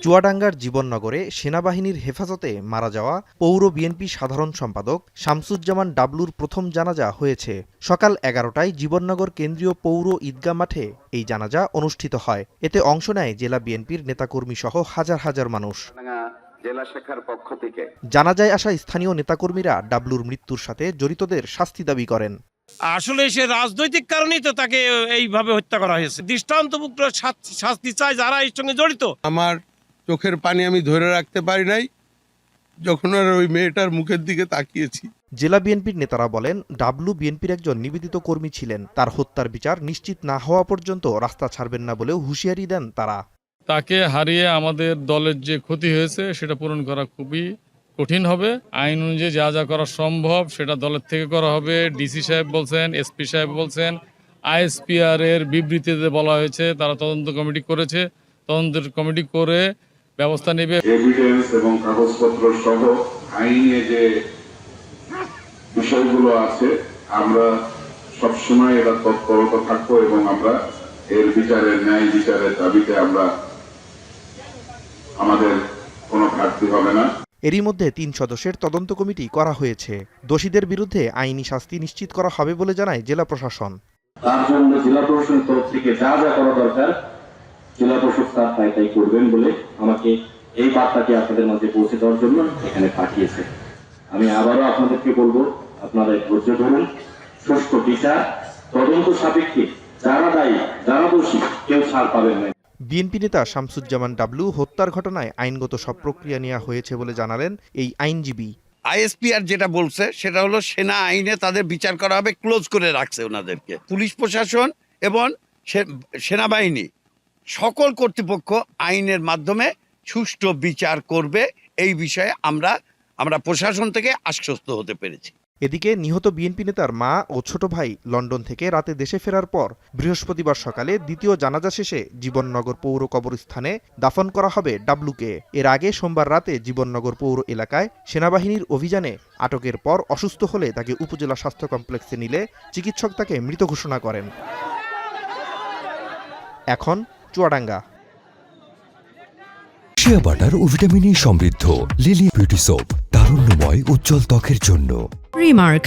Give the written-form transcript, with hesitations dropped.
চুয়াডাঙ্গার জীবননগরে সেনাবাহিনীর হেফাজতে মারা যাওয়া পৌর বিএনপি সাধারণ সম্পাদক শামসুজ্জামান ডাবলুর প্রথম জানাজা হয়েছে। সকাল 11টায় জীবননগর কেন্দ্রীয় পৌর ঈদগাহ মাঠে এই জানাজা অনুষ্ঠিত হয়। এতে অংশ নেয় জেলা বিএনপির নেতাকর্মী সহ হাজার হাজার মানুষ। জেলা শাখার পক্ষ থেকে জানাজায় আসা স্থানীয় নেতাকর্মীরা ডাবলুর মৃত্যুর সাথে জড়িতদের শাস্তি দাবি করেন। আসলে সে রাজনৈতিক কারণেই তো তাকে এইভাবে হত্যা করা হয়েছে। দৃষ্টান্তমূলক শাস্তি চাই যারা এর সঙ্গে জড়িত। আমার চোখের পানি আমি ধরে রাখতে পারি নাই যখন আর ওই মেয়েটার মুখের দিকে তাকিয়েছি। জেলা বিএনপির নেতারা বলেন, ডাবলু বিএনপির একজন নিবেদিত কর্মী ছিলেন। তার হত্যার বিচার নিশ্চিত না হওয়া পর্যন্ত রাস্তা ছাড়বেন না বলেও হুঁশিয়ারি দেন তারা। তাকে হারিয়ে আমাদের দলের যে ক্ষতি হয়েছে সেটা পূরণ করা খুবই কঠিন হবে। আইন অনুযায়ী যা যা করা সম্ভব সেটা দলের থেকে করা হবে। ডিসি সাহেব বলছেন, এসপি সাহেব বলছেন, আইএসপিআর এর বিবৃতিতে বলা হয়েছে তারা তদন্ত কমিটি করেছে, তদন্ত কমিটি করে ব্যবস্থা নেবে। এভিডেন্স এবং কাগজপত্র সহ আইনে যে বিষয়গুলো আছে আমরা সবসময় এটা তৎপরতা থাকবো এবং আমরা এর বিচারের ন্যায় বিচারের দাবিতে আমরা আমাদের কোনো ঘাটতি হবে না। এরই মধ্যে 3 সদস্যের তদন্ত কমিটি করা হয়েছে। দোষীদের বিরুদ্ধে আইনি শাস্তি নিশ্চিত করা হবে বলে জানায় জেলা প্রশাসন। তার জন্য জেলা প্রশাসনের তরফ থেকে যা যা করা দরকার জেলা প্রশাসক তাই করবেন বলে আমাকে এই বার্তাটি আপনাদের মাঝে পৌঁছে দেওয়ার জন্য এখানে পাঠিয়েছে। আমি আবারও আপনাদেরকে বলবো, আপনারা ধৈর্য ধরুন, সুষ্ঠু বিচার তদন্ত সাপেক্ষে যারা দায়ী যারা দোষী কেউ ছাড় পাবেন না। বিএনপি নেতা শামসুজ্জামান ডাবলু হত্যার ঘটনায় আইনগত সব প্রক্রিয়া নেওয়া হয়েছে বলে জানালেন এই আইনজীবী। আইএসপিআর যেটা বলছে সেটা হলো সেনা আইনে তাদের বিচার করা হবে, ক্লোজ করে রাখছে ওনাদেরকে। পুলিশ প্রশাসন এবং সেনাবাহিনী সকল কর্তৃপক্ষ আইনের মাধ্যমে সুষ্ঠু বিচার করবে, এই বিষয়ে আমরা প্রশাসন থেকে আশ্বস্ত হতে পেরেছি। এদিকে নিহত বিএনপি নেতার মা ও ছোট ভাই লন্ডন থেকে রাতে দেশে ফেরার পর বৃহস্পতিবার সকালে দ্বিতীয় জানাজা শেষে জীবননগর পৌর কবরস্থানে দাফন করা হবে ডাবলুকে। এর আগে সোমবার রাতে জীবননগর পৌর এলাকায় সেনাবাহিনীর অভিযানে আটকের পর অসুস্থ হলে তাকে উপজেলা স্বাস্থ্য কমপ্লেক্সে নিলে চিকিৎসক তাকে মৃত ঘোষণা করেন। এখন চুয়াডাঙ্গা। শিয়া বাটার ও ভিটামিন ই সমৃদ্ধ লিলি বিউটি সোপ, তারুণ্যময় উজ্জ্বল ত্বকের জন্য। রিমার্ক